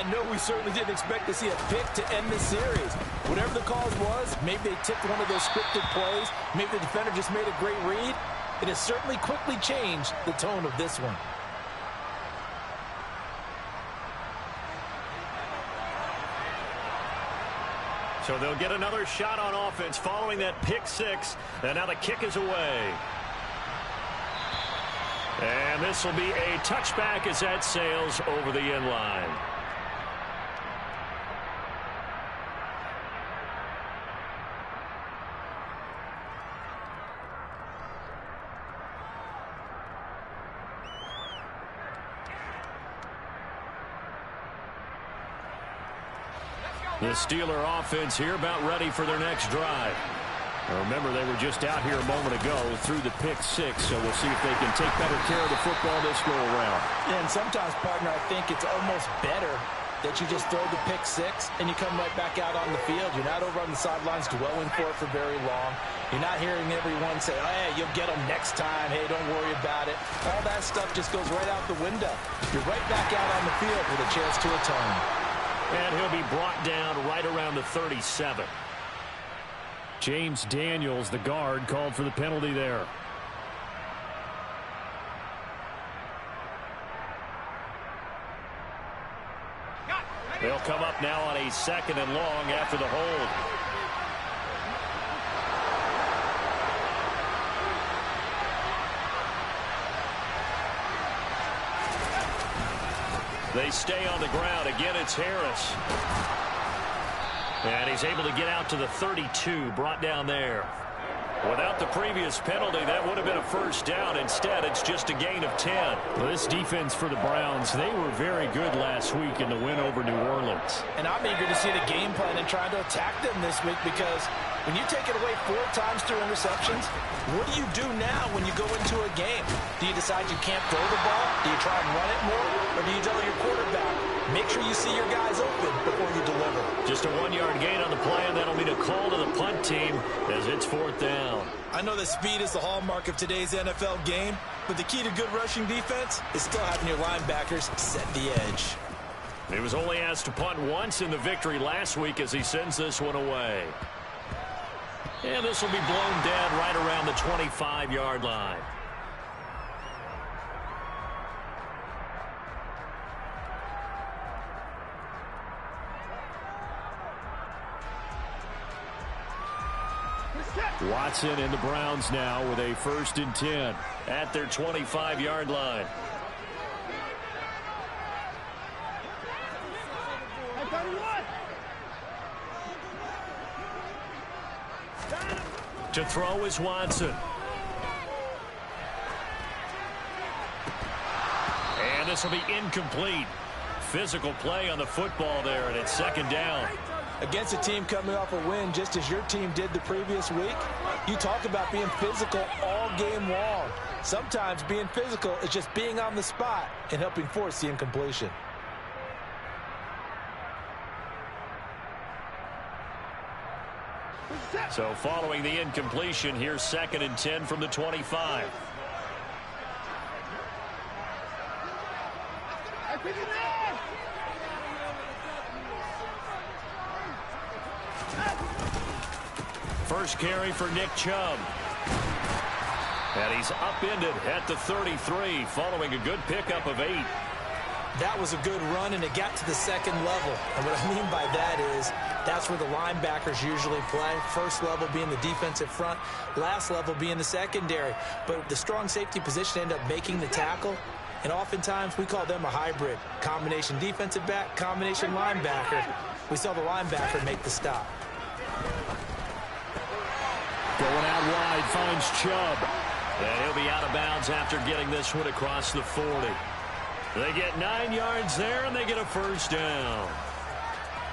I know we certainly didn't expect to see a pick to end the series. Whatever the cause was, maybe they tipped one of those scripted plays. Maybe the defender just made a great read. It has certainly quickly changed the tone of this one. So they'll get another shot on offense following that pick six. And now the kick is away. And this will be a touchback as that sails over the end line. The Steeler offense here about ready for their next drive. Remember, they were just out here a moment ago through the pick six, so we'll see if they can take better care of the football this go around. And sometimes, partner, I think it's almost better that you just throw the pick six and you come right back out on the field. You're not over on the sidelines dwelling for it for very long. You're not hearing everyone say, oh, hey, you'll get them next time. Hey, don't worry about it. All that stuff just goes right out the window. You're right back out on the field with a chance to atone. And he'll be brought down right around the 37. James Daniels, the guard, called for the penalty there. They'll come up now on a 2nd and long after the hold. They stay on the ground. Again, it's Harris. And he's able to get out to the 32, brought down there. Without the previous penalty, that would have been a first down. Instead, it's just a gain of 10. Well, this defense for the Browns, they were very good last week in the win over New Orleans. And I'm eager to see the game plan and trying to attack them this week, because when you take it away 4 times through interceptions, what do you do now when you go into a game? Do you decide you can't throw the ball? Do you try and run it more? Or do you tell your quarterback, make sure you see your guys open before you deliver? Just a 1-yard gain on the play, and that'll mean a call to the punt team as it's 4th down. I know that speed is the hallmark of today's NFL game, but the key to good rushing defense is still having your linebackers set the edge. He was only asked to punt once in the victory last week as he sends this one away. And this will be blown dead right around the 25-yard line. Watson and the Browns now with a 1st and 10 at their 25-yard line. To throw is Watson. And this will be incomplete. Physical play on the football there, and it's 2nd down. Against a team coming off a win just as your team did the previous week, you talk about being physical all game long. Sometimes being physical is just being on the spot and helping force the incompletion. So following the incompletion, here's 2nd and 10 from the 25. First carry for Nick Chubb. And he's upended at the 33 following a good pickup of 8. That was a good run, and it got to the 2nd level. And what I mean by that is that's where the linebackers usually play. First level being the defensive front, last level being the secondary. But the strong safety position ended up making the tackle. And oftentimes we call them a hybrid. Combination defensive back, combination linebacker. We saw the linebacker make the stop. Going out wide, finds Chubb. And he'll be out of bounds after getting this one across the 40. They get 9 yards there, and they get a first down.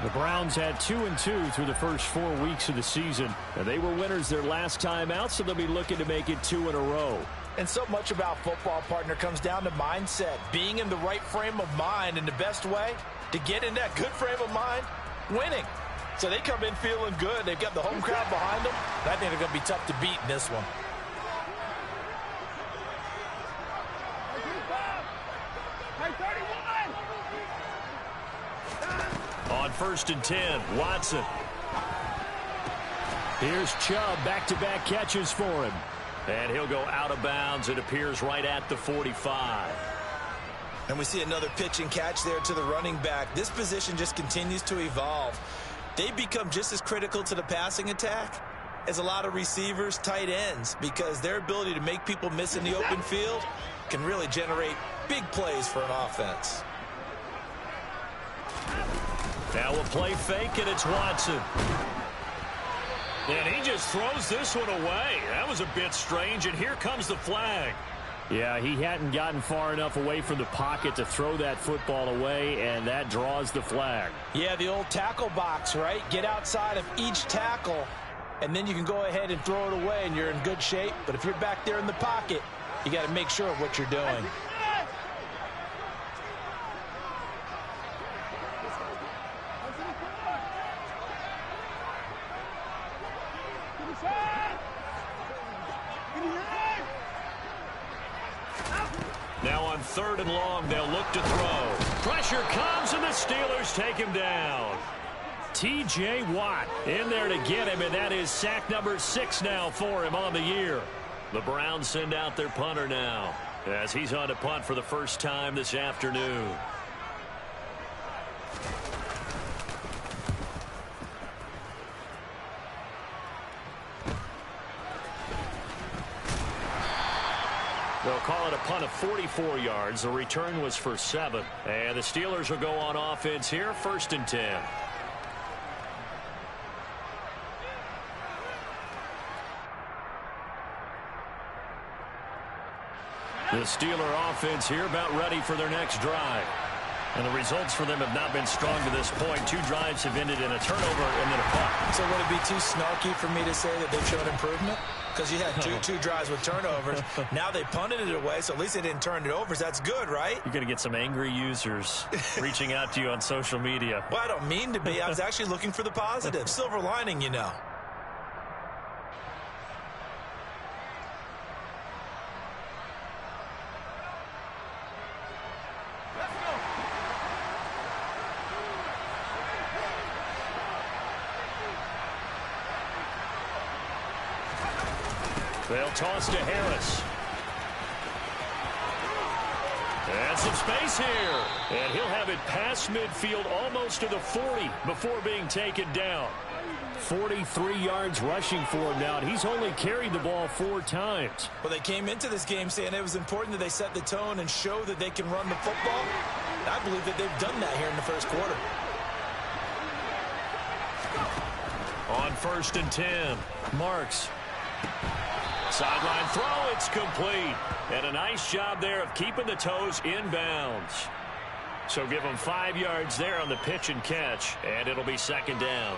The Browns had 2-2 through the first 4 weeks of the season, and they were winners their last time out, so they'll be looking to make it 2 in a row. And so much about football, partner, comes down to mindset. Being in the right frame of mind, and the best way to get in that good frame of mind, winning. So they come in feeling good. They've got the home crowd behind them. And I think they're going to be tough to beat in this one. On 1st and 10, Watson. Here's Chubb, back-to-back catches for him. And he'll go out of bounds. It appears right at the 45. And we see another pitch and catch there to the running back. This position just continues to evolve. They become just as critical to the passing attack as a lot of receivers, tight ends, because their ability to make people miss in the open field can really generate big plays for an offense. Now we'll play fake, and it's Watson. And he just throws this one away. That was a bit strange, and here comes the flag. Yeah, he hadn't gotten far enough away from the pocket to throw that football away, and that draws the flag. Yeah, the old tackle box, right? Get outside of each tackle, and then you can go ahead and throw it away, and you're in good shape. But if you're back there in the pocket, you got to make sure of what you're doing. Now on 3rd and long, they'll look to throw. Pressure comes, and the Steelers take him down. T.J. Watt in there to get him, and that is sack number 6 now for him on the year. The Browns send out their punter now, as he's on to punt for the first time this afternoon. They'll call it a punt of 44 yards. The return was for 7. And the Steelers will go on offense here, 1st and 10. The Steeler offense here about ready for their next drive. And the results for them have not been strong to this point. 2 drives have ended in a turnover and then a punt. So would it be too snarky for me to say that they've shown improvement? Because you had two drives with turnovers. Now they punted it away, so at least they didn't turn it over. So that's good, right? You're going to get some angry users reaching out to you on social media. Well, I don't mean to be. I was actually looking for the positive. Silver lining, you know. They'll toss to Harris. And some space here. And he'll have it past midfield almost to the 40 before being taken down. 43 yards rushing for him now, and he's only carried the ball 4 times. Well, they came into this game saying it was important that they set the tone and show that they can run the football. And I believe that they've done that here in the first quarter. On 1st and 10, Marks. Sideline throw, it's complete. And a nice job there of keeping the toes inbounds. So give them 5 yards there on the pitch and catch, and it'll be 2nd down.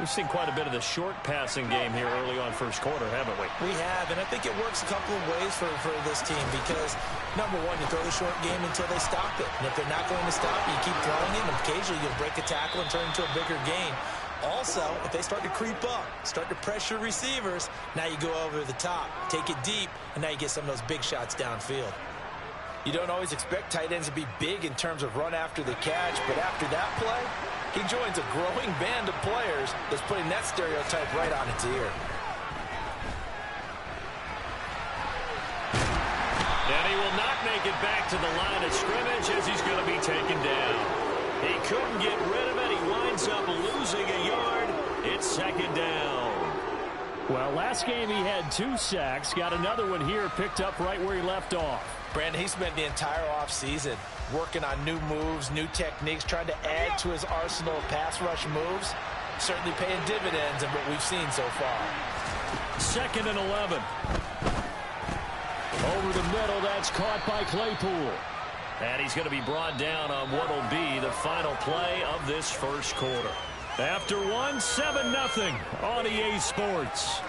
We've seen quite a bit of the short passing game here early on first quarter, haven't we? We have, and I think it works a couple of ways for this team because, number one, you throw the short game until they stop it. And if they're not going to stop it, you keep throwing it, and occasionally you'll break a tackle and turn it into a bigger gain. Also, if they start to creep up, start to pressure receivers, now you go over the top, take it deep, and now you get some of those big shots downfield. You don't always expect tight ends to be big in terms of run after the catch, but after that play, he joins a growing band of players that's putting that stereotype right on its ear. And he will not make it back to the line of scrimmage as he's going to be taken down. He couldn't get rid of it. He winds up losing a yard. It's 2nd down. Well, last game he had 2 sacks. Got another one here picked up right where he left off. Brandon, he spent the entire offseason working on new moves, new techniques, trying to add to his arsenal of pass rush moves. Certainly paying dividends in what we've seen so far. 2nd and 11. Over the middle, that's caught by Claypool. And he's going to be brought down on what will be the final play of this first quarter. After one, 7-0 on EA Sports.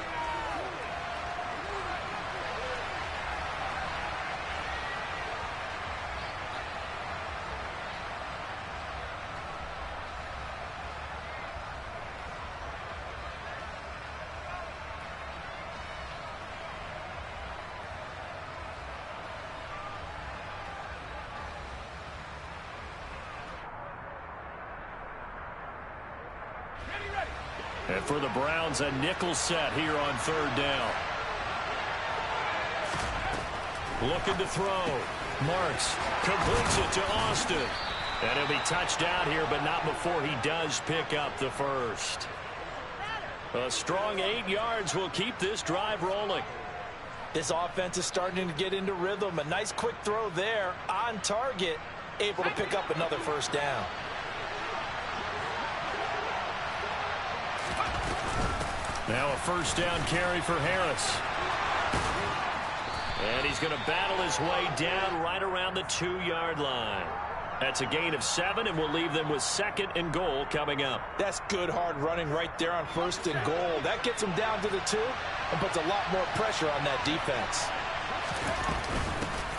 And for the Browns, a nickel set here on third down. Looking to throw. Marks completes it to Austin. And he'll be touched out here, but not before he does pick up the first. A strong 8 yards will keep this drive rolling. This offense is starting to get into rhythm. A nice quick throw there on target, able to pick up another first down. Now a first down carry for Harris. And he's going to battle his way down right around the 2-yard line. That's a gain of 7, and we'll leave them with 2nd and goal coming up. That's good hard running right there on 1st and goal. That gets them down to the 2 and puts a lot more pressure on that defense.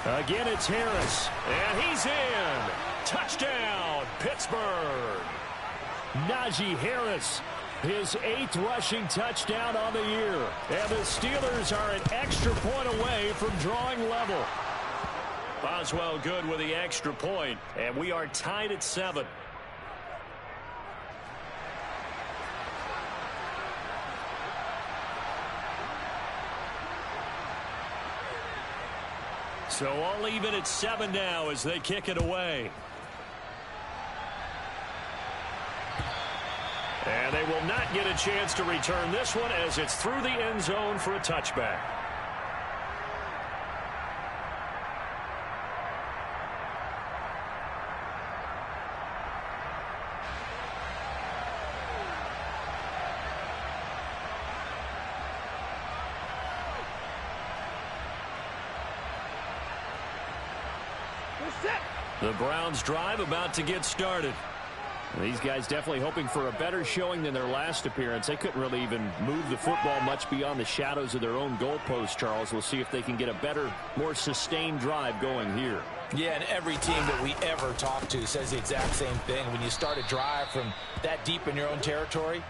Again, it's Harris, and he's in. Touchdown, Pittsburgh. Najee Harris, his 8th rushing touchdown on the year. And the Steelers are an extra point away from drawing level. Boswell good with the extra point, and we are tied at 7. So all even at 7 now as they kick it away. And they will not get a chance to return this one as it's through the end zone for a touchback. The Browns drive about to get started. These guys definitely hoping for a better showing than their last appearance. They couldn't really even move the football much beyond the shadows of their own goalpost, Charles. We'll see if they can get a better, more sustained drive going here. Yeah, and every team that we ever talk to says the exact same thing. When you start a drive from that deep in your own territory,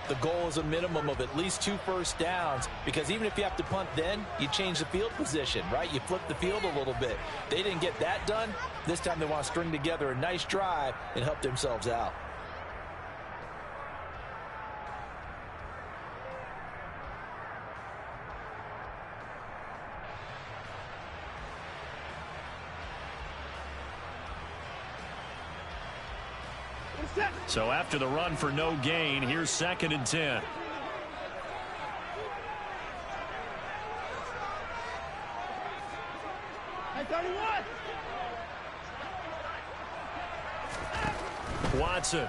the goal is a minimum of at least 2 first downs, because even if you have to punt then, you change the field position, right? You flip the field a little bit. They didn't get that done. This time they want to string together a nice drive and help themselves out. So after the run for no gain, here's 2nd and 10. Watson.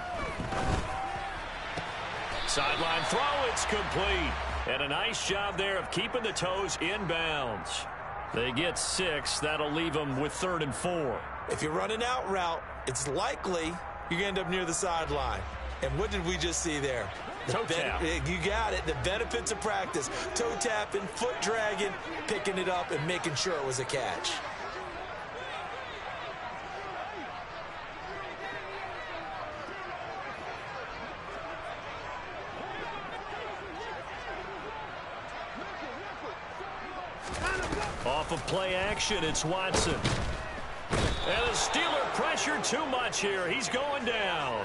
Sideline throw, it's complete. And a nice job there of keeping the toes in bounds. They get 6. That'll leave them with 3rd and 4. If you run an out route, it's likely you're going to end up near the sideline. And what did we just see there? Toe tap. You got it. The benefits of practice. Toe tapping, foot dragging, picking it up, and making sure it was a catch. Off of play action, it's Watson. And the Steeler pressure too much here. He's going down.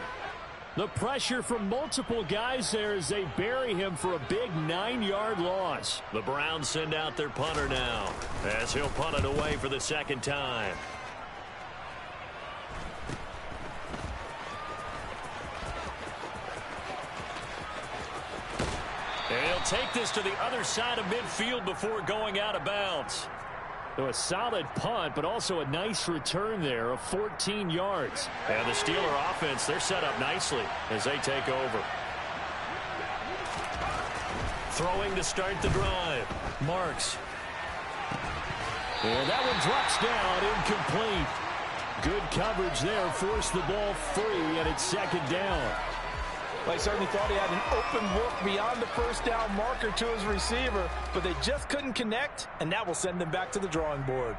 The pressure from multiple guys there as they bury him for a big 9-yard loss. The Browns send out their punter now as he'll punt it away for the 2nd time. And he'll take this to the other side of midfield before going out of bounds. So a solid punt, but also a nice return there of 14 yards. And the Steeler offense, they're set up nicely as they take over. Throwing to start the drive. Marks. And that one drops down, incomplete. Good coverage there, forced the ball free, and it's 2nd down. Well, he certainly thought he had an open look beyond the first down marker to his receiver, but they just couldn't connect, and that will send them back to the drawing board.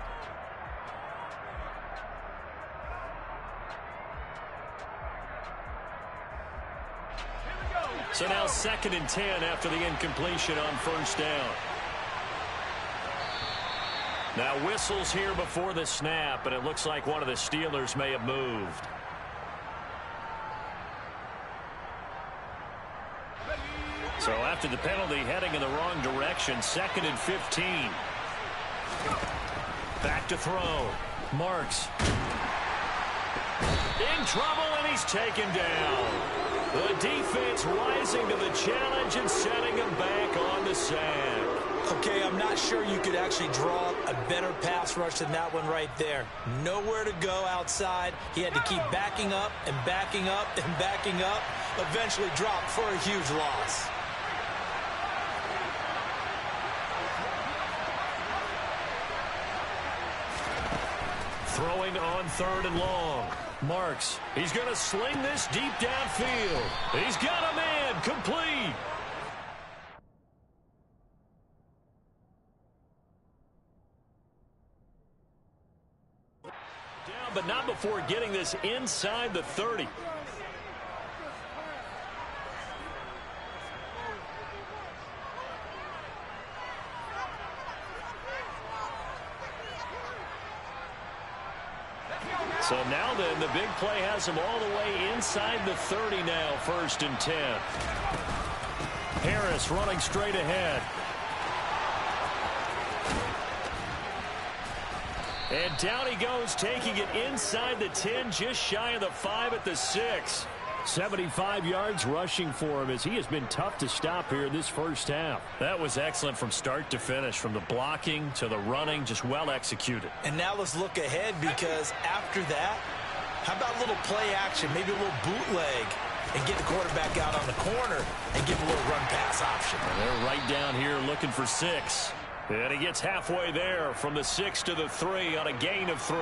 So now 2nd and 10 after the incompletion on first down. Now whistles here before the snap, and it looks like one of the Steelers may have moved. after the penalty, heading in the wrong direction. 2nd and 15. Back to throw. Marks. In trouble, and he's taken down. The defense rising to the challenge and setting him back on the sack. Okay, I'm not sure you could actually draw a better pass rush than that one right there. Nowhere to go outside. He had to keep backing up and backing up and backing up. Eventually dropped for a huge loss. Throwing on 3rd and long. Marks. He's going to sling this deep downfield. He's got a man complete. Down, but not before getting this inside the 30. So now then, the big play has him all the way inside the 30 now, 1st and 10. Harris running straight ahead. And down he goes, taking it inside the 10, just shy of the 5 at the 6. 75 yards rushing for him as he has been tough to stop here in this first half. That was excellent from start to finish, from the blocking to the running, just well executed. And now let's look ahead, because after that, how about a little play action, maybe a little bootleg, and get the quarterback out on the corner and give him a little run pass option. And they're right down here looking for 6. And he gets halfway there from the 6 to the 3 on a gain of 3.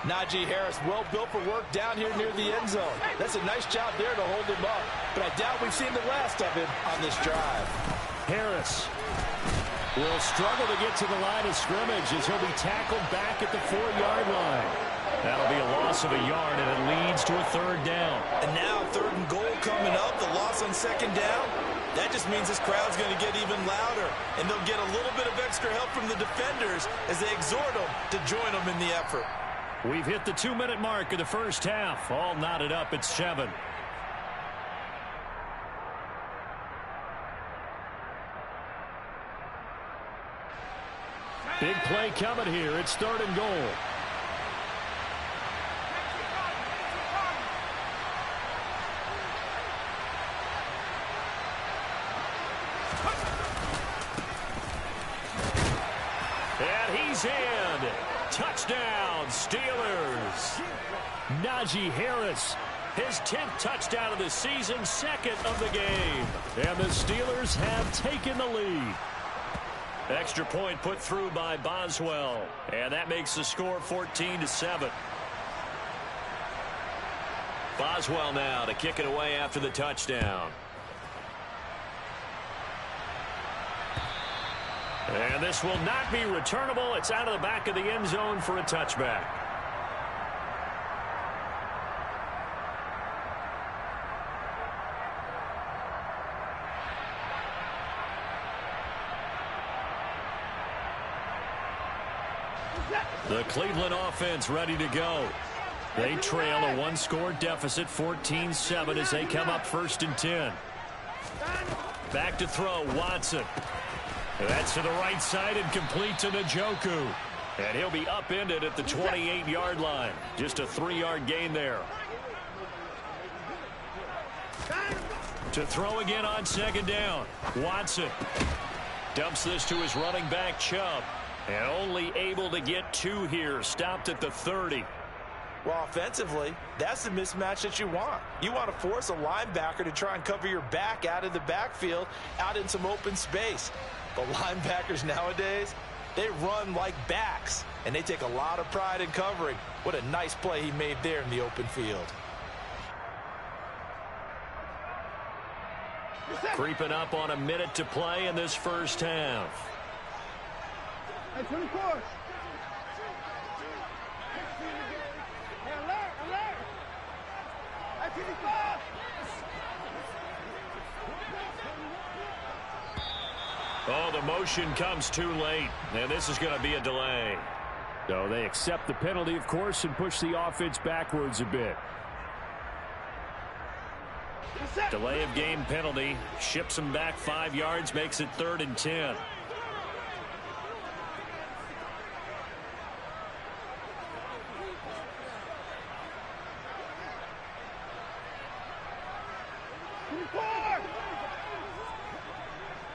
Najee Harris, well built for work down here near the end zone. That's a nice job there to hold him up. But I doubt we've seen the last of him on this drive. Harris will struggle to get to the line of scrimmage as he'll be tackled back at the 4-yard line. That'll be a loss of a yard, and it leads to a 3rd down. And now 3rd and goal coming up, the loss on 2nd down. That just means this crowd's going to get even louder, and they'll get a little bit of extra help from the defenders as they exhort them to join them in the effort. We've hit the 2-minute mark of the first half. All knotted up at 7. Big play coming here. It's 3rd and goal. And he's in. Touchdown, Steelers. Najee Harris, his 10th touchdown of the season, 2nd of the game. And the Steelers have taken the lead. Extra point put through by Boswell. And that makes the score 14-7. Boswell now to kick it away after the touchdown. And this will not be returnable. It's out of the back of the end zone for a touchback. The Cleveland offense ready to go. They trail a 1-score deficit, 14-7, as they come up 1st and 10. Back to throw, Watson. That's to the right side and complete to Njoku. And he'll be upended at the 28-yard line. Just a 3-yard gain there. To throw again on 2nd down. Watson dumps this to his running back, Chubb. And only able to get 2 here. Stopped at the 30. Well, offensively, that's the mismatch that you want. You want to force a linebacker to try and cover your back out of the backfield, out in some open space. But linebackers nowadays, they run like backs, and they take a lot of pride in covering. What a nice play he made there in the open field. Creeping up on a minute to play in this first half. Hey, 24. Alert. Hey, 25. Oh, the motion comes too late, and this is going to be a delay. So they accept the penalty, of course, and push the offense backwards a bit. Delay of game penalty. Ships him back 5 yards. Makes it 3rd and 10.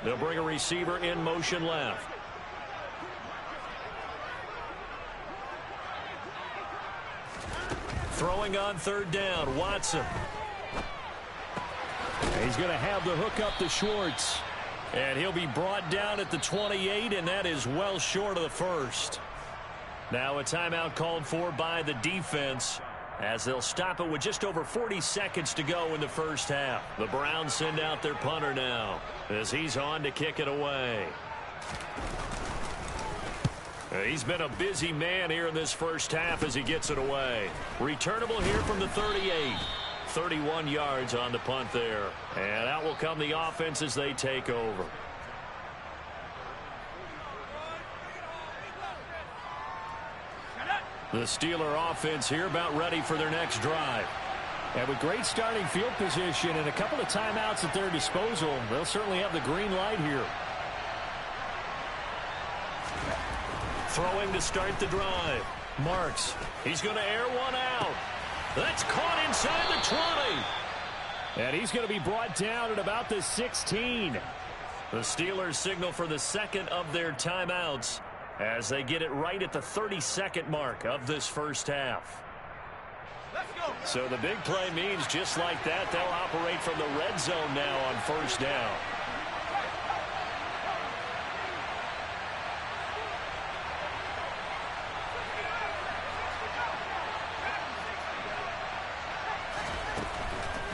They'll bring a receiver in motion left. Throwing on 3rd down, Watson. He's going to have the hook up to Schwartz. And he'll be brought down at the 28, and that is well short of the first. Now a timeout called for by the defense, as they'll stop it with just over 40 seconds to go in the first half. The Browns send out their punter now, as he's on to kick it away. He's been a busy man here in this first half as he gets it away. Returnable here from the 38. 31 yards on the punt there. And out will come the offense as they take over. The Steeler offense here about ready for their next drive. And with great starting field position and a couple of timeouts at their disposal, they'll certainly have the green light here. Throwing to start the drive. Marks. He's going to air one out. That's caught inside the 20. And he's going to be brought down at about the 16. The Steelers signal for the second of their timeouts as they get it right at the 32nd mark of this first half. Let's go. So the big play means just like that, they'll operate from the red zone now on 1st down.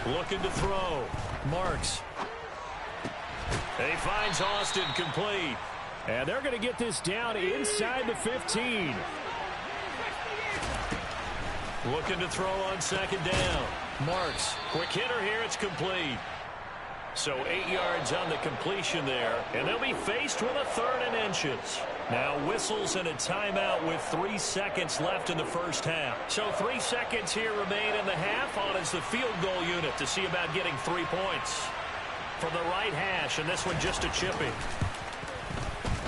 Looking to throw. Marks. He finds Austin complete. And they're going to get this down inside the 15. Looking to throw on 2nd down. Marks. Quick hitter here. It's complete. So 8 yards on the completion there. And they'll be faced with a 3rd and inches. Now whistles and a timeout with 3 seconds left in the first half. So 3 seconds here remain in the half on as the field goal unit to see about getting 3 points. From the right hash, and this one just a chipping.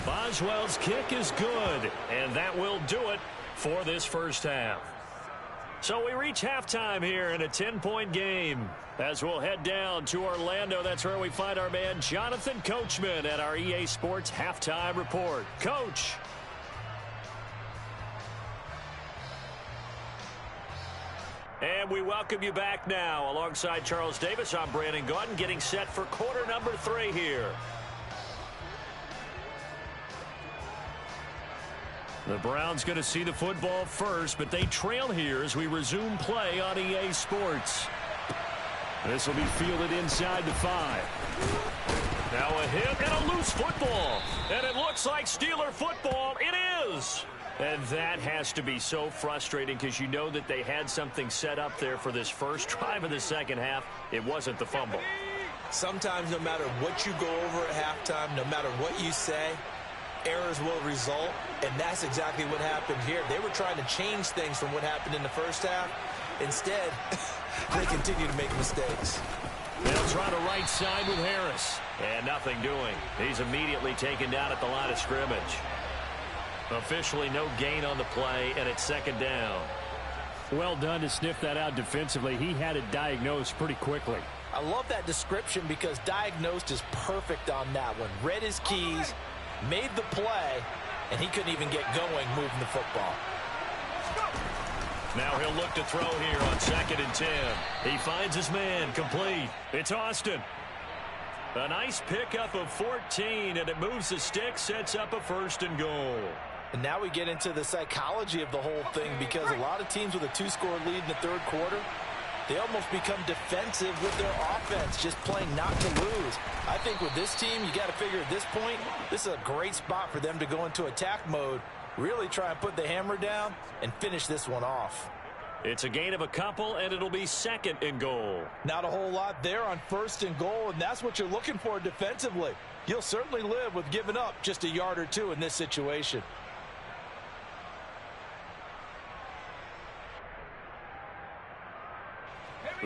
Boswell's kick is good, and that will do it for this first half. So we reach halftime here in a 10-point game. As we'll head down to Orlando, that's where we find our man Jonathan Coachman at our EA Sports Halftime Report. Coach. And we welcome you back now. Alongside Charles Davis, I'm Brandon Gaudin, getting set for quarter number 3 here. The Browns going to see the football first, but they trail here as we resume play on EA Sports. This will be fielded inside the 5. Now a hit and a loose football. And it looks like Steeler football. It is. And that has to be so frustrating because you know that they had something set up there for this first drive of the second half. It wasn't the fumble. Sometimes no matter what you go over at halftime, no matter what you say, errors will result, and that's exactly what happened here. They were trying to change things from what happened in the first half. Instead, they continue to make mistakes. They'll try to right side with Harris. And nothing doing. He's immediately taken down at the line of scrimmage. Officially no gain on the play, and it's 2nd down. Well done to sniff that out defensively. He had it diagnosed pretty quickly. I love that description because diagnosed is perfect on that one. Read his keys, made the play, and he couldn't even get going moving the football. Now he'll look to throw here on 2nd and 10. He finds his man complete. It's Austin. A nice pickup of 14, and it moves the stick, sets up a 1st and goal. And now we get into the psychology of the whole thing because a lot of teams with a 2-score lead in the 3rd quarter, they almost become defensive with their offense, just playing not to lose. I think with this team, you got to figure at this point, this is a great spot for them to go into attack mode, really try and put the hammer down and finish this one off. It's a gain of a couple, and it'll be 2nd and goal. Not a whole lot there on 1st and goal, and that's what you're looking for defensively. You'll certainly live with giving up just a yard or 2 in this situation.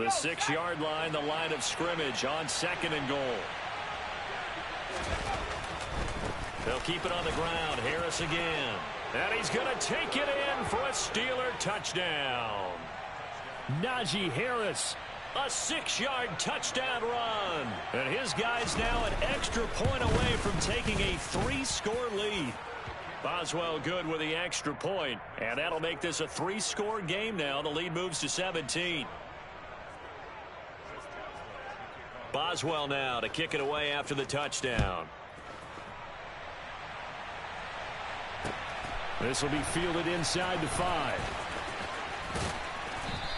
The 6-yard line, the line of scrimmage on 2nd and goal. They'll keep it on the ground. Harris again. And he's going to take it in for a Steeler touchdown. Najee Harris, a 6-yard touchdown run. And his guy's now an extra point away from taking a 3-score lead. Boswell good with the extra point, and that'll make this a 3-score game now. The lead moves to 17. Boswell now to kick it away after the touchdown. This will be fielded inside the 5.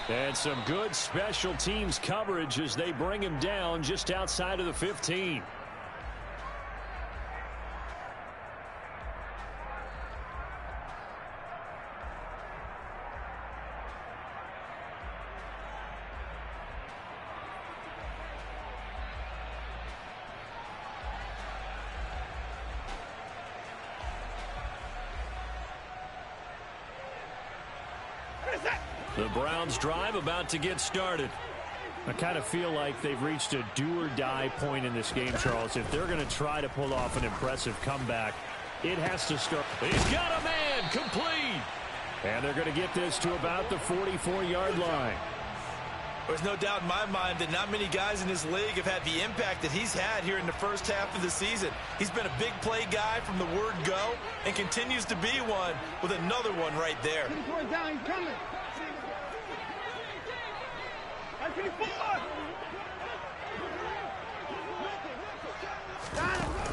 And some good special teams coverage as they bring him down just outside of the 15. The Browns drive about to get started. I kind of feel like they've reached a do-or-die point in this game, Charles. If they're going to try to pull off an impressive comeback, it has to start. He's got a man complete. And they're going to get this to about the 44-yard line. There's no doubt in my mind that not many guys in this league have had the impact that he's had here in the first half of the season. He's been a big play guy from the word go and continues to be one with another one right there. Down, he's coming.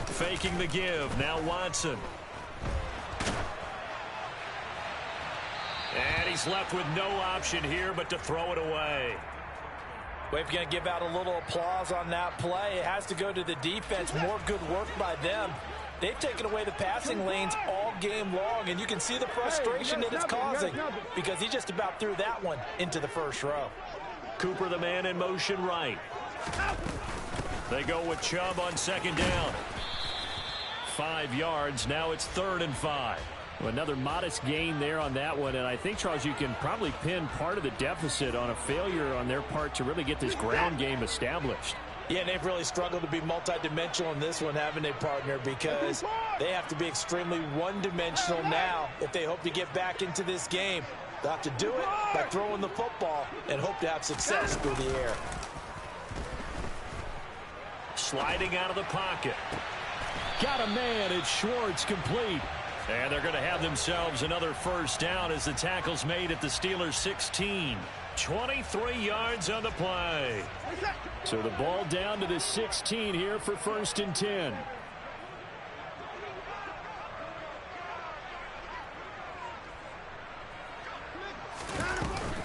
Faking the give. Now Watson. And he's left with no option here but to throw it away. Well, if you're going to give out a little applause on that play, it has to go to the defense. More good work by them. They've taken away the passing lanes all game long, and you can see the frustration that it's causing because he just about threw that one into the first row. Cooper, the man in motion right. They go with Chubb on 2nd down. 5 yards. Now it's 3rd and 5. Well, another modest gain there on that one, and I think, Charles, you can probably pin part of the deficit on a failure on their part to really get this ground game established. Yeah, and they've really struggled to be multidimensional in this one, haven't they, partner? Because they have to be extremely one-dimensional now if they hope to get back into this game. They'll have to do it by throwing the football and hope to have success through the air. Sliding out of the pocket. Got a man. It's Schwartz, complete. And they're going to have themselves another first down as the tackle's made at the Steelers' 16. 23 yards on the play. So the ball down to the 16 here for 1st and 10.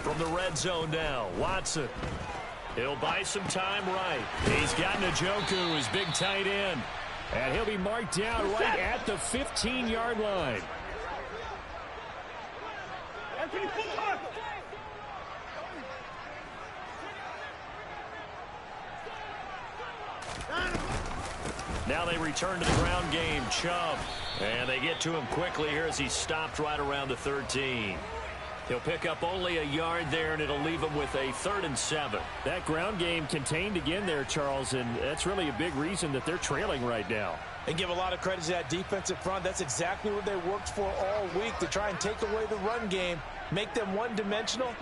From the red zone now, Watson. He'll buy some time right. He's got Njoku, his big tight end. And he'll be marked down right at the 15-yard line. Now they return to the ground game. Chubb. And they get to him quickly here as he stopped right around the 13. He'll pick up only a yard there, and it'll leave him with a 3rd and 7. That ground game contained again there, Charles, and that's really a big reason that they're trailing right now. And give a lot of credit to that defensive front. That's exactly what they worked for all week, to try and take away the run game, make them one-dimensional.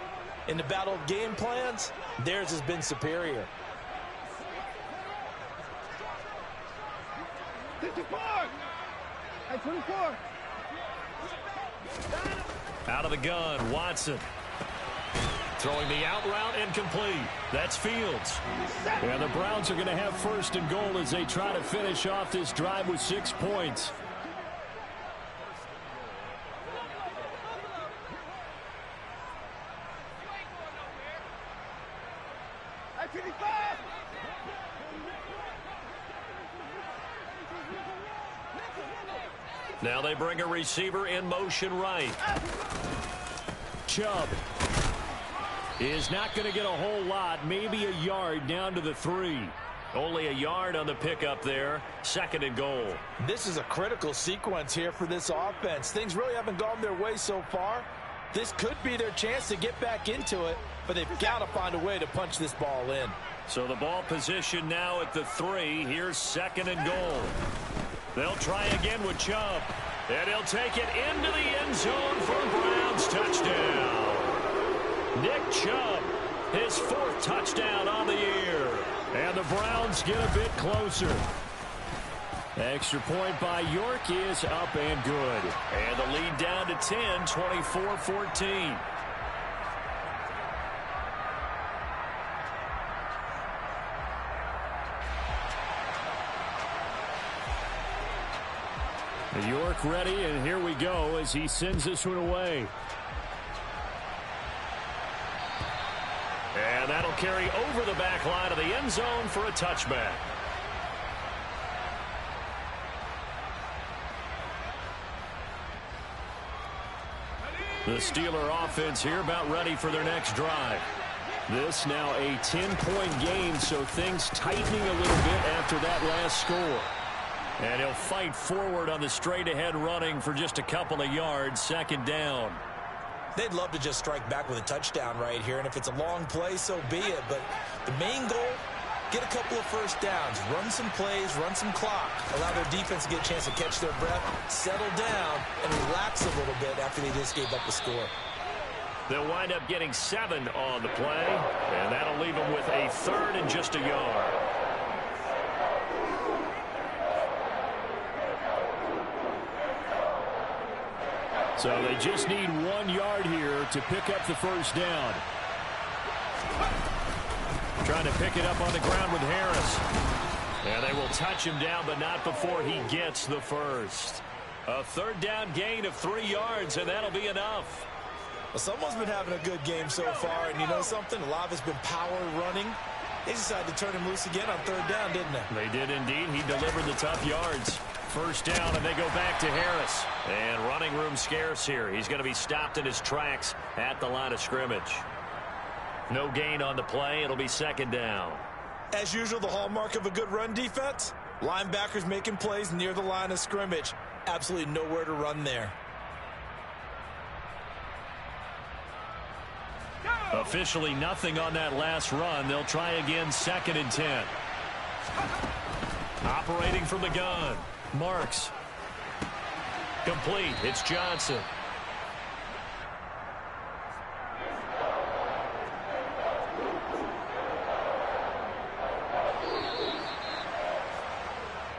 In the battle of game plans, theirs has been superior. 54! At 24! Out of the gun, Watson. Throwing the out route and complete. That's Fields. And the Browns are going to have 1st and goal as they try to finish off this drive with 6 points. At 55! Now they bring a receiver in motion right. Chubb is not going to get a whole lot, maybe a yard down to the 3. Only a yard on the pickup there. 2nd and goal. This is a critical sequence here for this offense. Things really haven't gone their way so far. This could be their chance to get back into it but they've got to find a way to punch this ball in. So the ball position now at the 3. Here's 2nd and goal. They'll try again with Chubb. And he'll take it into the end zone for a Browns touchdown. Nick Chubb, his 4th touchdown on the year. And the Browns get a bit closer. Extra point by York is up and good. And the lead down to 10, 24-14. York ready, and here we go as he sends this one away. And that'll carry over the back line of the end zone for a touchback. The Steeler offense here about ready for their next drive. This now a 10-point game, so things tightening a little bit after that last score. And he'll fight forward on the straight-ahead running for just a couple of yards, 2nd down. They'd love to just strike back with a touchdown right here, and if it's a long play, so be it. But the main goal, get a couple of first downs, run some plays, run some clock, allow their defense to get a chance to catch their breath, settle down, and relax a little bit after they just gave up the score. They'll wind up getting 7 on the play, and that'll leave them with a 3rd and just a yard. So they just need 1 yard here to pick up the first down. Trying to pick it up on the ground with Harris. And they will touch him down, but not before he gets the first. A 3rd down gain of 3 yards, and that'll be enough. Well, someone's been having a good game so far, and you know something? A lot of it's been power running. They decided to turn him loose again on 3rd down, didn't they? They did indeed. He delivered the tough yards. First down, and they go back to Harris. And running room scarce here. He's going to be stopped in his tracks at the line of scrimmage. No gain on the play. It'll be 2nd down. As usual, the hallmark of a good run defense, linebackers making plays near the line of scrimmage. Absolutely nowhere to run there. Officially nothing on that last run. They'll try again, 2nd and 10. Operating from the gun. Marks. Complete. It's Johnson.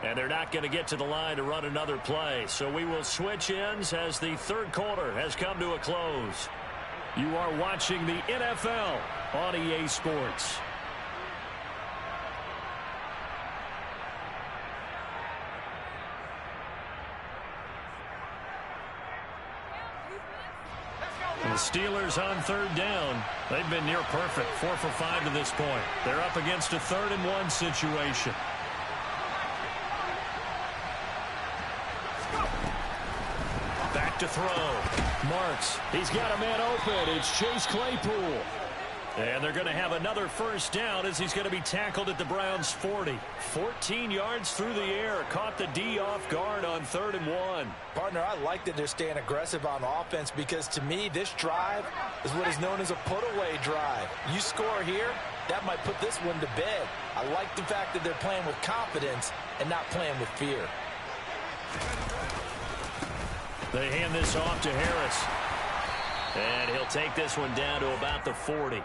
And they're not going to get to the line to run another play. So we will switch ends as the 3rd quarter has come to a close. You are watching the NFL on EA Sports. The Steelers on 3rd down. They've been near perfect, 4 for 5 to this point. They're up against a 3rd and 1 situation. Back to throw. Marks. He's got a man open. It's Chase Claypool. And they're going to have another first down as he's going to be tackled at the Browns' 40. 14 yards through the air. Caught the D off guard on 3rd and 1. Partner, I like that they're staying aggressive on offense because to me, this drive is what is known as a put-away drive. You score here, that might put this one to bed. I like the fact that they're playing with confidence and not playing with fear. They hand this off to Harris. And he'll take this one down to about the 40.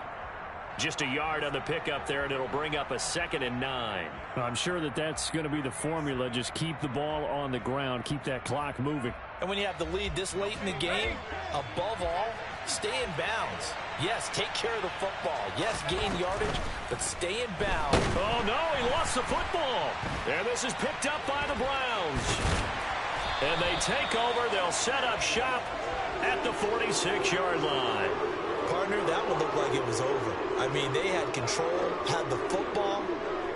Just a yard on the pickup there, and it'll bring up a 2nd and 9. I'm sure that that's going to be the formula. Just keep the ball on the ground. Keep that clock moving. And when you have the lead this late in the game, above all, stay in bounds. Yes, take care of the football. Yes, gain yardage, but stay in bounds. Oh, no, he lost the football. And this is picked up by the Browns. And they take over. They'll set up shop at the 46-yard line. Partner, that one looked like it was over. I mean, they had control, had the football,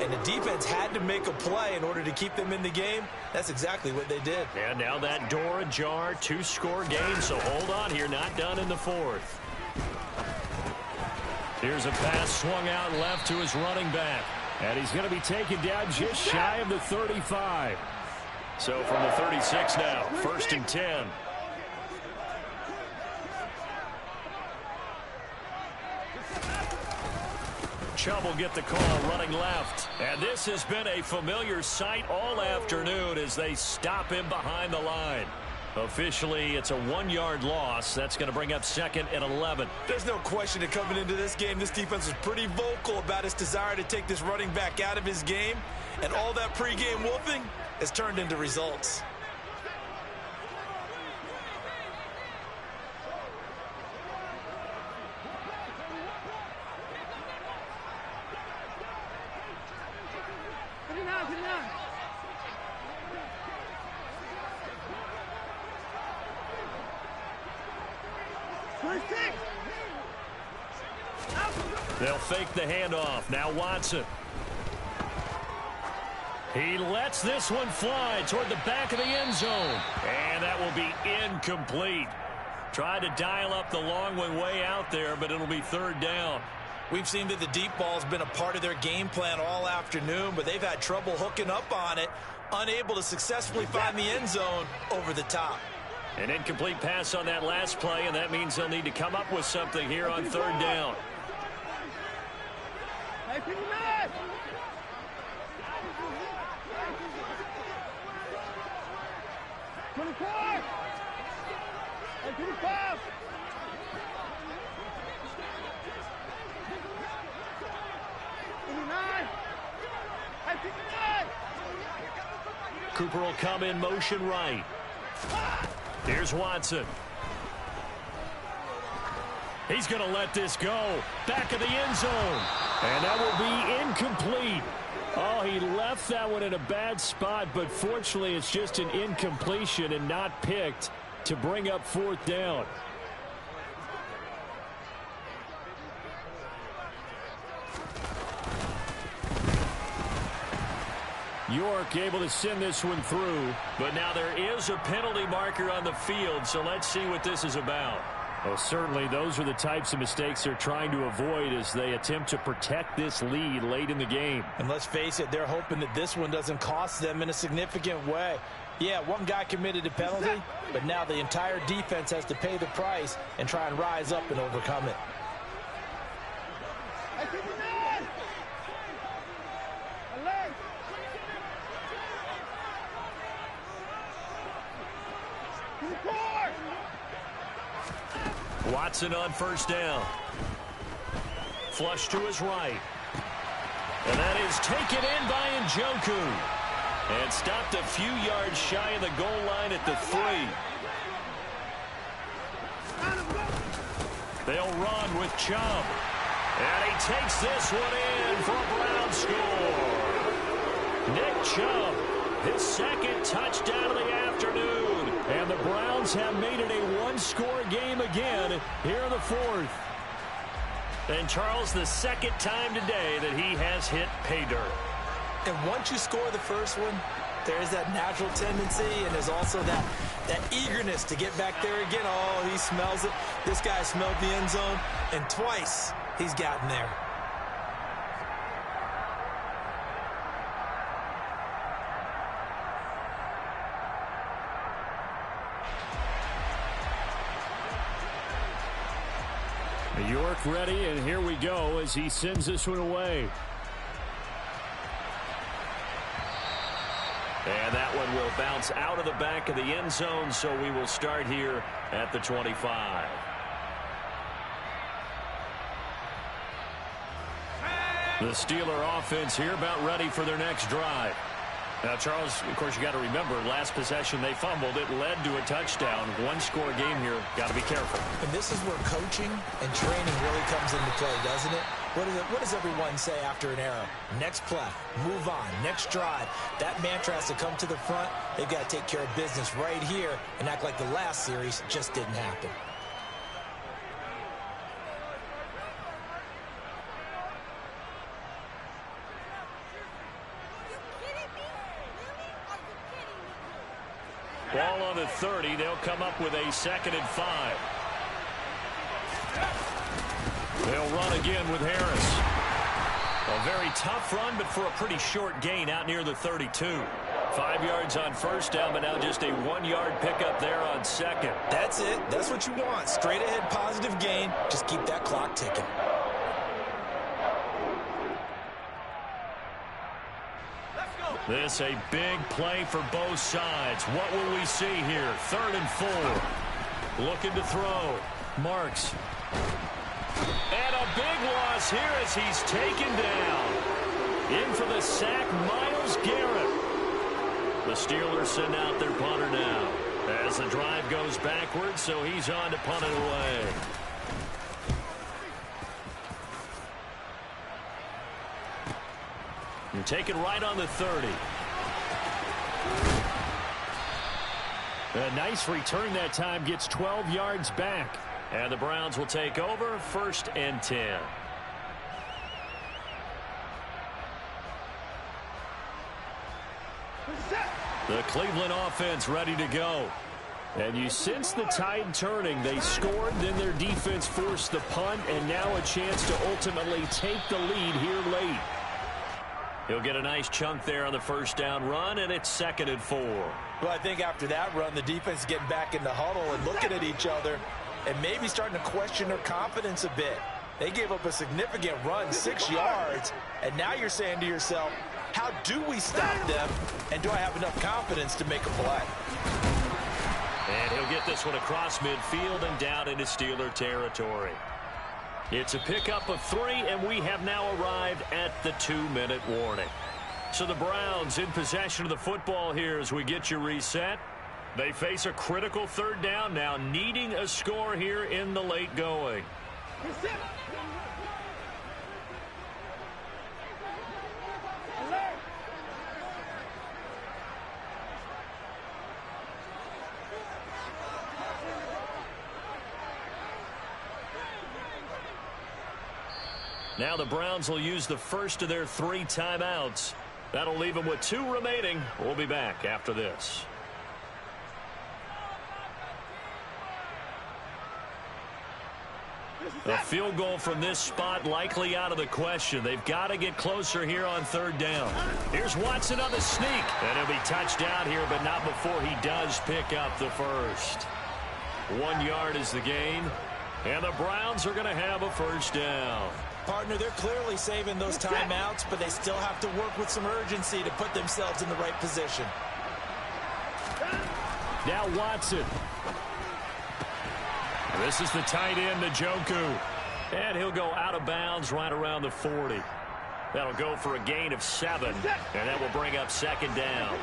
and the defense had to make a play in order to keep them in the game. That's exactly what they did. And now that door ajar, 2-score game, so hold on here, not done in the 4th. Here's a pass swung out left to his running back. And he's going to be taken down just shy of the 35. So from the 36 now, 1st and 10. Chubb will get the call running left. And this has been a familiar sight all afternoon as they stop him behind the line. Officially, it's a 1-yard loss. That's going to bring up 2nd and 11. There's no question that coming into this game, this defense was pretty vocal about its desire to take this running back out of his game. And all that pregame wolfing has turned into results. They'll fake the handoff. Now Watson. He lets this one fly toward the back of the end zone. And that will be incomplete. Tried to dial up the long one way out there, but it'll be 3rd down. We've seen that the deep ball's been a part of their game plan all afternoon, but they've had trouble hooking up on it, unable to successfully find the end zone over the top. An incomplete pass on that last play, and that means they'll need to come up with something here on 3rd down. Cooper will come in motion right. Here's Watson. He's going to let this go. Back of the end zone. And that will be incomplete. Oh, he left that one in a bad spot, but fortunately it's just an incompletion and not picked to bring up 4th down. York able to send this one through, but now there is a penalty marker on the field, so let's see what this is about. Well, certainly those are the types of mistakes they're trying to avoid as they attempt to protect this lead late in the game. And let's face it, they're hoping that this one doesn't cost them in a significant way. Yeah, one guy committed a penalty, but now the entire defense has to pay the price and try and rise up and overcome it. Watson on 1st down. Flush to his right. And that is taken in by Njoku. And stopped a few yards shy of the goal line at the 3. They'll run with Chubb. And he takes this one in for a Brown score. Nick Chubb, his 2nd touchdown of the afternoon. And the Browns have made it a 1-score game again here in the 4th. And Charles, the 2nd time today that he has hit pay dirt. And once you score the first one, there is that natural tendency, and there's also that eagerness to get back there again. Oh, he smells it. This guy smelled the end zone, and twice he's gotten there. York ready, and here we go as he sends this one away. And that one will bounce out of the back of the end zone, so we will start here at the 25. The Steeler offense here about ready for their next drive. Now, Charles, of course, you got to remember, last possession they fumbled. It led to a touchdown. 1-score game here. Got to be careful. And this is where coaching and training really comes into play, doesn't it? What does everyone say after an error? Next play, move on, next drive. That mantra has to come to the front. They've got to take care of business right here and act like the last series just didn't happen. Ball on the 30. They'll come up with a 2nd and 5. They'll run again with Harris. A very tough run, but for a pretty short gain out near the 32. 5 yards on 1st down, but now just a 1-yard pickup there on 2nd. That's it. That's what you want. Straight ahead positive gain. Just keep that clock ticking. This a big play for both sides. What will we see here? 3rd and 4. Looking to throw. Marks. And a big loss here as he's taken down. In for the sack, Myles Garrett. The Steelers send out their punter now as the drive goes backwards, so he's on to punt it away. And take it right on the 30. A nice return that time, gets 12 yards back. And the Browns will take over, 1st and 10. The Cleveland offense ready to go. And you sense the tide turning. They scored, then their defense forced the punt, and now a chance to ultimately take the lead here late. He'll get a nice chunk there on the 1st down run, and it's 2nd and 4. Well, I think after that run, the defense is getting back in the huddle and looking at each other and maybe starting to question their confidence a bit. They gave up a significant run, 6 yards, and now you're saying to yourself, how do we stop them, and do I have enough confidence to make a play? And he'll get this one across midfield and down into Steeler territory. It's a pickup of 3, and we have now arrived at the 2-minute warning. So the Browns in possession of the football here as we get you reset. They face a critical 3rd down now, needing a score here in the late going. Now the Browns will use the first of their 3 timeouts. That'll leave them with 2 remaining. We'll be back after this. A field goal from this spot likely out of the question. They've got to get closer here on 3rd down. Here's Watson on the sneak. And he'll be touched down here, but not before he does pick up the first. 1 yard is the gain. And the Browns are going to have a 1st down. Partner, they're clearly saving those timeouts, but they still have to work with some urgency to put themselves in the right position. Now Watson. This is the tight end, Njoku. And he'll go out of bounds right around the 40. That'll go for a gain of 7, and that will bring up 2nd down.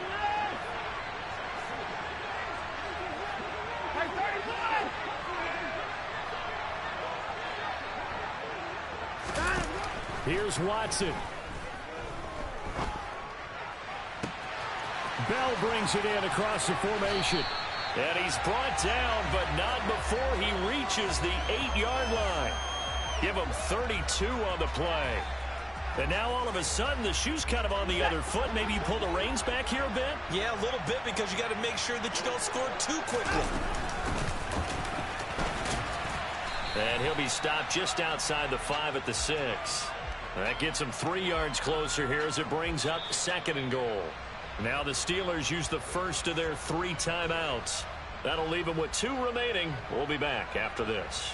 Here's Watson. Bell brings it in across the formation. And he's brought down, but not before he reaches the 8-yard line. Give him 32 on the play. And now all of a sudden the shoe's kind of on the other foot. Maybe you pull the reins back here a bit? Yeah, a little bit, because you got to make sure that you don't score too quickly. And he'll be stopped just outside the 5 at the 6. That gets him 3 yards closer here as it brings up 2nd and goal. Now the Steelers use the first of their 3 timeouts. That'll leave them with 2 remaining. We'll be back after this.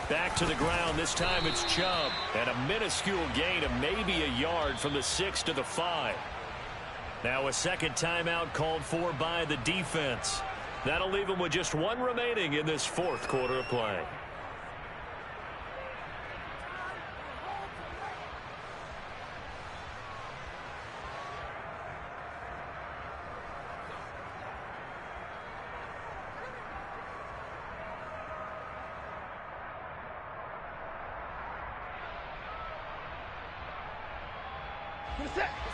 Back to the ground. This time it's Chubb. And a minuscule gain of maybe a yard from the 6 to the 5. Now a 2nd timeout called for by the defense. That'll leave them with just 1 remaining in this 4th quarter of play.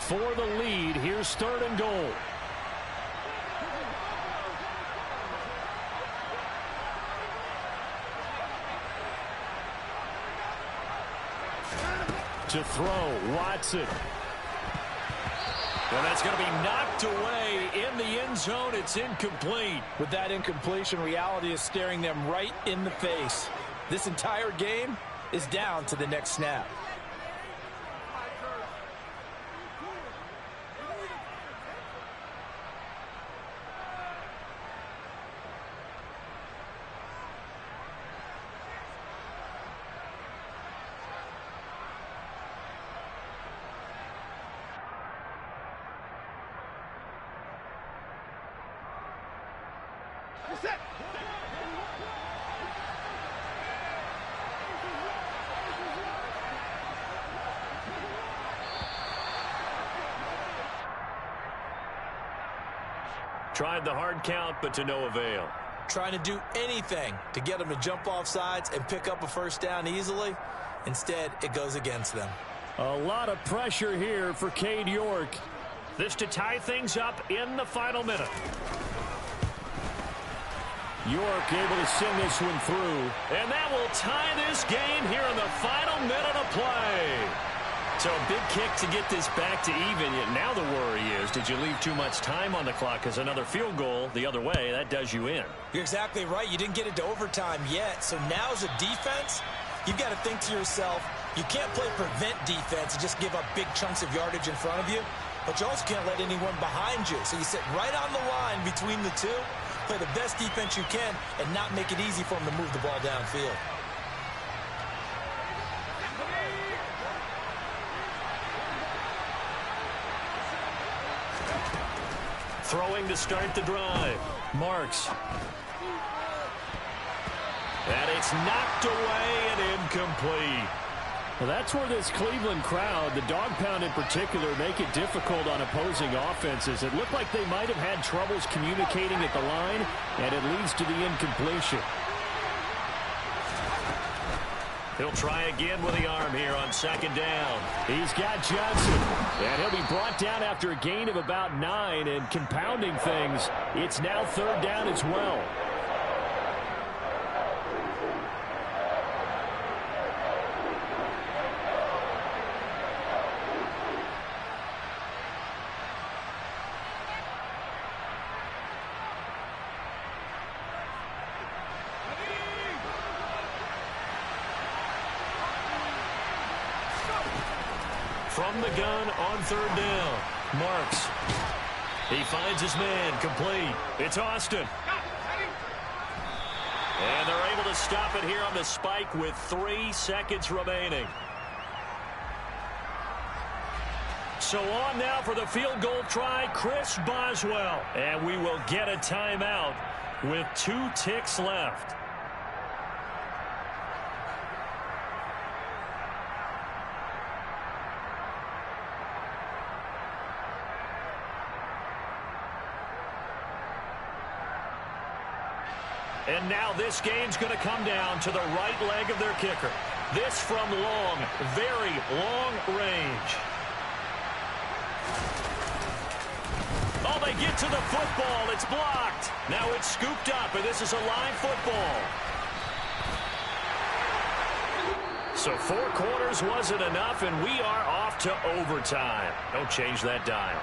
For the lead, here's 3rd and goal. To throw, Watson. And that's going to be knocked away in the end zone. It's incomplete. With that incompletion, reality is staring them right in the face. This entire game, is down to the next snap. Set. Tried the hard count, but to no avail. Trying to do anything to get them to jump off sides and pick up a first down easily. Instead, it goes against them. A lot of pressure here for Cade York. This to tie things up in the final minute. York able to send this one through. And that will tie this game here in the final minute of play. So a big kick to get this back to even. Yet now the worry is, did you leave too much time on the clock? Because another field goal the other way, that does you in. You're exactly right. You didn't get it to overtime yet. So now as a defense, you've got to think to yourself, you can't play prevent defense and just give up big chunks of yardage in front of you. But you also can't let anyone behind you. So you sit right on the line between the two, play the best defense you can, and not make it easy for them to move the ball downfield. Throwing to start the drive. Marks. And it's knocked away and incomplete. Well, that's where this Cleveland crowd, the dog pound in particular, make it difficult on opposing offenses. It looked like they might have had troubles communicating at the line, and it leads to the incompletion. He'll try again with the arm here on second down. He's got Johnson, and he'll be brought down after a gain of about 9, and compounding things, it's now third down as well. From the gun on third down. Marks. He finds his man. Complete. It's Austin. And they're able to stop it here on the spike with 3 seconds remaining. So on now for the field goal try, Chris Boswell. And we will get a timeout with 2 ticks left. And now this game's going to come down to the right leg of their kicker. This from long, very long range. Oh, they get to the football. It's blocked. Now it's scooped up, and this is a live football. So 4 quarters wasn't enough, and we are off to overtime. Don't change that dial.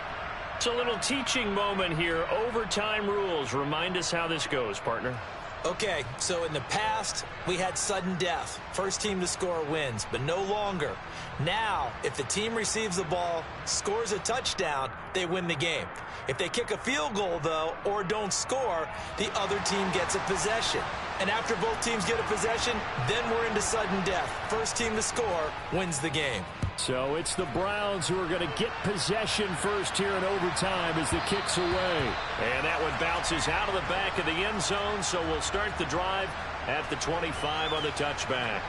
It's a little teaching moment here. Overtime rules. Remind us how this goes, partner. Okay, so in the past, we had sudden death. First team to score wins, but no longer. Now, if the team receives the ball, scores a touchdown, they win the game. If they kick a field goal, though, or don't score, the other team gets a possession. And after both teams get a possession, then we're into sudden death. First team to score wins the game. So it's the Browns who are going to get possession first here in overtime as the kick's away. And that one bounces out of the back of the end zone, so we'll start the drive at the 25 on the touchback.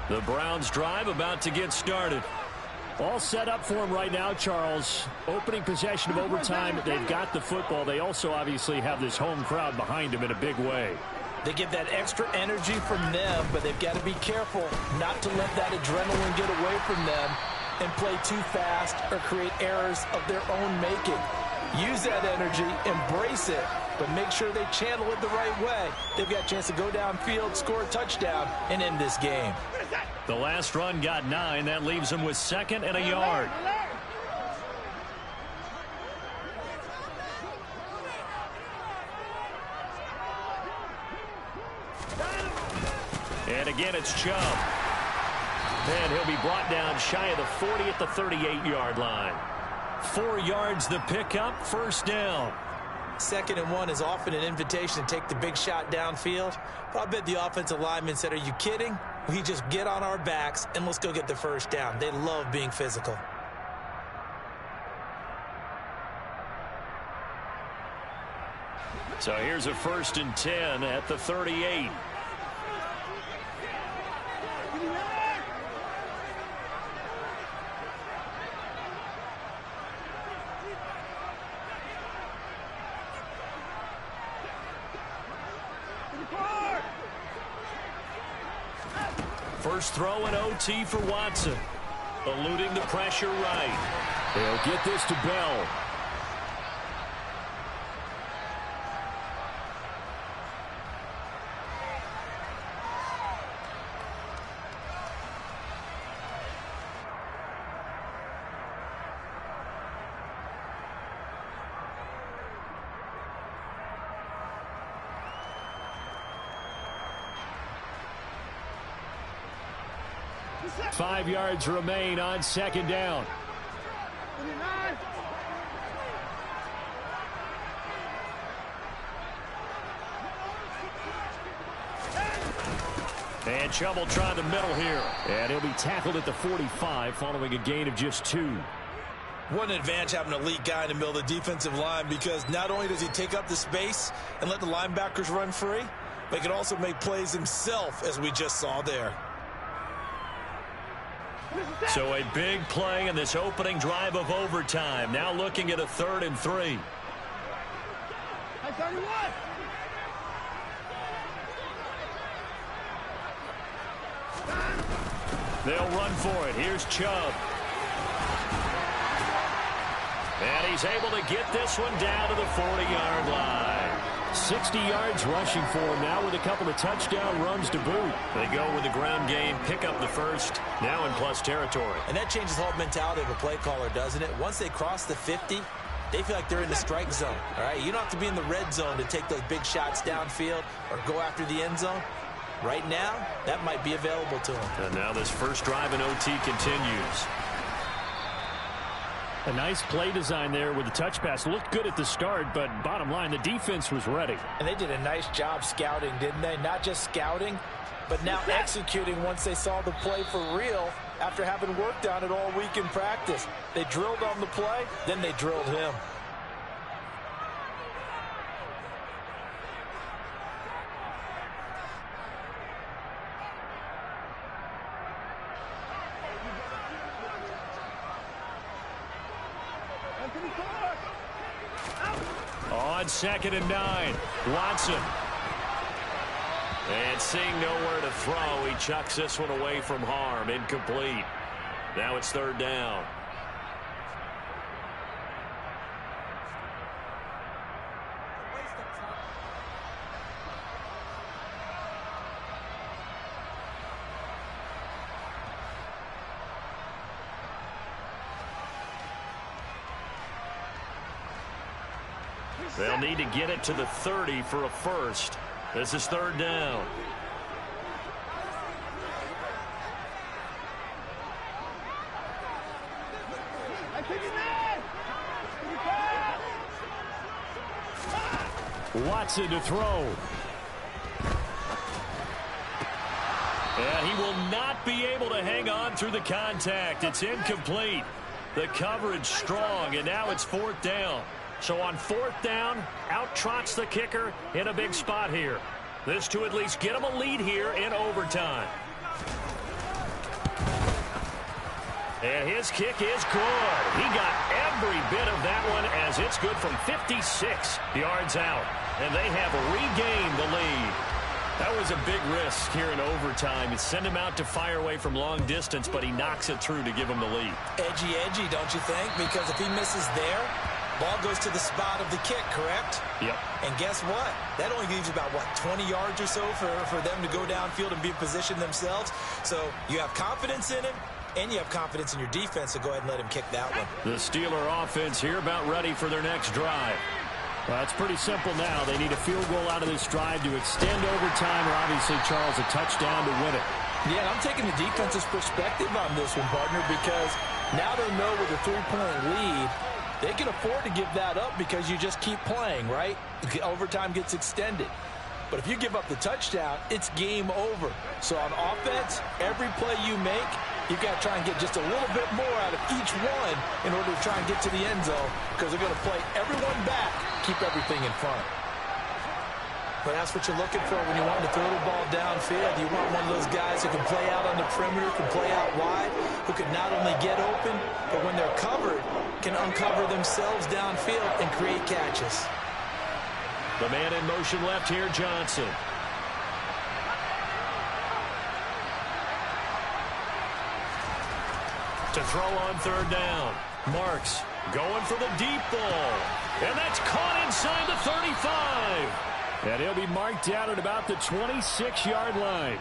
The Browns drive about to get started. All set up for them right now, Charles. Opening possession of overtime, they've got the football. They also obviously have this home crowd behind them in a big way. They get that extra energy from them, but they've got to be careful not to let that adrenaline get away from them and play too fast or create errors of their own making. Use that energy, embrace it, but make sure they channel it the right way. They've got a chance to go downfield, score a touchdown, and end this game. The last run got 9. That leaves them with 2nd and a yard. And again, it's Chubb. And he'll be brought down shy of the 40 at the 38-yard line. 4 yards the pickup, first down. 2nd and 1 is often an invitation to take the big shot downfield. But I bet the offensive lineman said, are you kidding? We just get on our backs and let's go get the first down. They love being physical. So here's a 1st and 10 at the 38. First throw in OT for Watson. Eluding the pressure right. They'll get this to Bell. Five yards remain on 2nd down. And Chubb will try the middle here. And he'll be tackled at the 45 following a gain of just 2. What an advantage having an elite guy in the middle of the defensive line, because not only does he take up the space and let the linebackers run free, but he can also make plays himself, as we just saw there. So a big play in this opening drive of overtime. Now looking at a 3rd and 3. They'll run for it. Here's Chubb. And he's able to get this one down to the 40-yard line. 60 yards rushing for him now with a couple of touchdown runs to boot. They go with the ground game, pick up the first, now in plus territory. And that changes the whole mentality of a play caller, doesn't it? Once they cross the 50, they feel like they're in the strike zone. All right, you don't have to be in the red zone to take those big shots downfield or go after the end zone. Right now, that might be available to them. And now this first drive in OT continues. A nice play design there with the touch pass. Looked good at the start, but bottom line, the defense was ready. And they did a nice job scouting, didn't they? Not just scouting, but now executing once they saw the play for real after having worked on it all week in practice. They drilled on the play, then they drilled him. On 2nd and 9, Watson. And seeing nowhere to throw, he chucks this one away from harm. Incomplete. Now it's 3rd down. They'll need to get it to the 30 for a first. This is 3rd down. Watson to throw. And he will not be able to hang on through the contact. It's incomplete. The coverage strong, and now it's 4th down. So on 4th down, out trots the kicker in a big spot here. This to at least get him a lead here in overtime. And his kick is good. He got every bit of that one as it's good from 56 yards out. And they have regained the lead. That was a big risk here in overtime. It sent him out to fire away from long distance, but he knocks it through to give him the lead. Edgy, don't you think? Because if he misses there, ball goes to the spot of the kick, correct? Yep. And guess what? That only leaves about, 20 yards or so for them to go downfield and be in position themselves. So you have confidence in him, and you have confidence in your defense, so go ahead and let him kick that one. The Steeler offense here about ready for their next drive. Well, it's pretty simple now. They need a field goal out of this drive to extend overtime, or obviously, Charles, a touchdown to win it. Yeah, I'm taking the defense's perspective on this one, partner, because now they know with a 3-point lead, they can afford to give that up because you just keep playing, right? Overtime gets extended. But if you give up the touchdown, it's game over. So on offense, every play you make, you've got to try and get just a little bit more out of each one in order to try and get to the end zone, because they're going to play everyone back, keep everything in front. But that's what you're looking for when you want to throw the ball downfield. You want one of those guys who can play out on the perimeter, can play out wide, who can not only get open, but when they're covered, can uncover themselves downfield and create catches. The man in motion left here, Johnson. To throw on third down. Marks going for the deep ball. And that's caught inside the 35. And he'll be marked down at about the 26-yard line.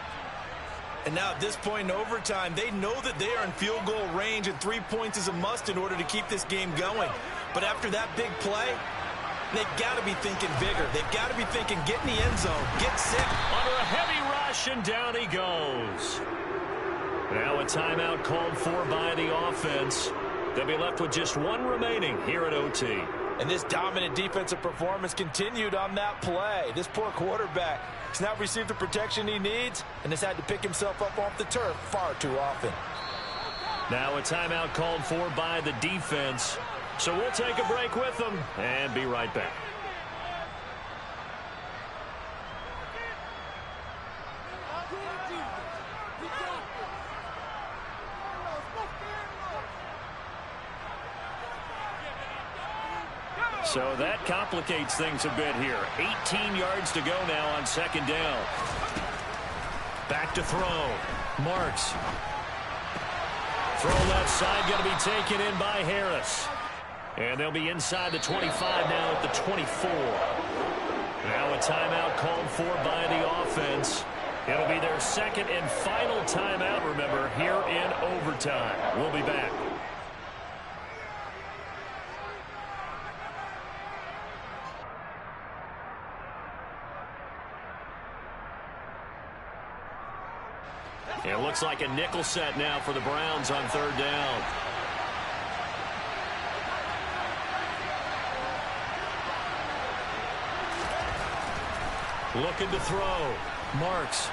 And now at this point in overtime, they know that they are in field goal range, and 3 points is a must in order to keep this game going. But after that big play, they've got to be thinking bigger. They've got to be thinking, get in the end zone, get set. Under a heavy rush, and down he goes. Now a timeout called for by the offense. They'll be left with just one remaining here at OT. And this dominant defensive performance continued on that play. This poor quarterback has not received the protection he needs and has had to pick himself up off the turf far too often. Now a timeout called for by the defense. So we'll take a break with them and be right back. So that complicates things a bit here. 18 yards to go now on second down. Back to throw. Marks. Throw left side, going to be taken in by Harris. And they'll be inside the 25 now at the 24. Now a timeout called for by the offense. It'll be their second and final timeout, remember, here in overtime. We'll be back. It looks like a nickel set now for the Browns on third down. Looking to throw. Marks.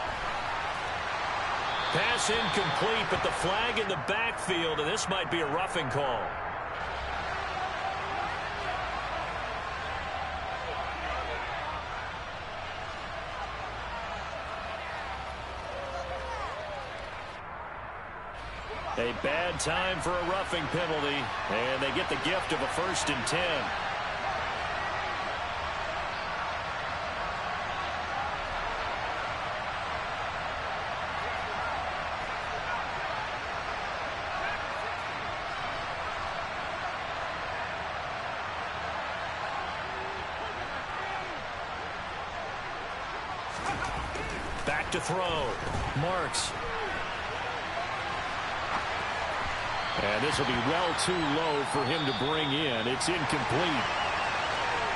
Pass incomplete, but the flag in the backfield, and this might be a roughing call. A bad time for a roughing penalty, and they get the gift of a 1st and 10. Back to throw. Marks. And this will be well too low for him to bring in. It's incomplete.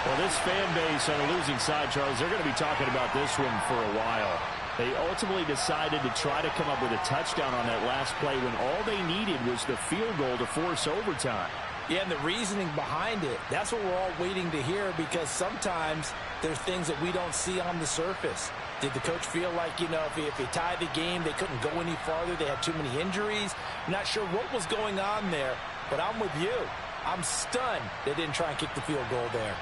Well, this fan base on the losing side, Charles, they're going to be talking about this one for a while. They ultimately decided to try to come up with a touchdown on that last play when all they needed was the field goal to force overtime. Yeah, and the reasoning behind it, that's what we're all waiting to hear, because sometimes there's things that we don't see on the surface. Did the coach feel like, you know, if they tied the game, they couldn't go any farther, they had too many injuries? I'm not sure what was going on there, but I'm with you. I'm stunned they didn't try and kick the field goal there.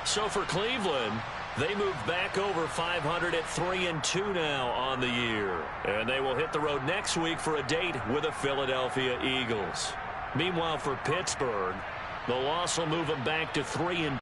So for Cleveland, they move back over 500 at 3-2 now on the year. And they will hit the road next week for a date with the Philadelphia Eagles. Meanwhile, for Pittsburgh, the loss will move them back to 3-2.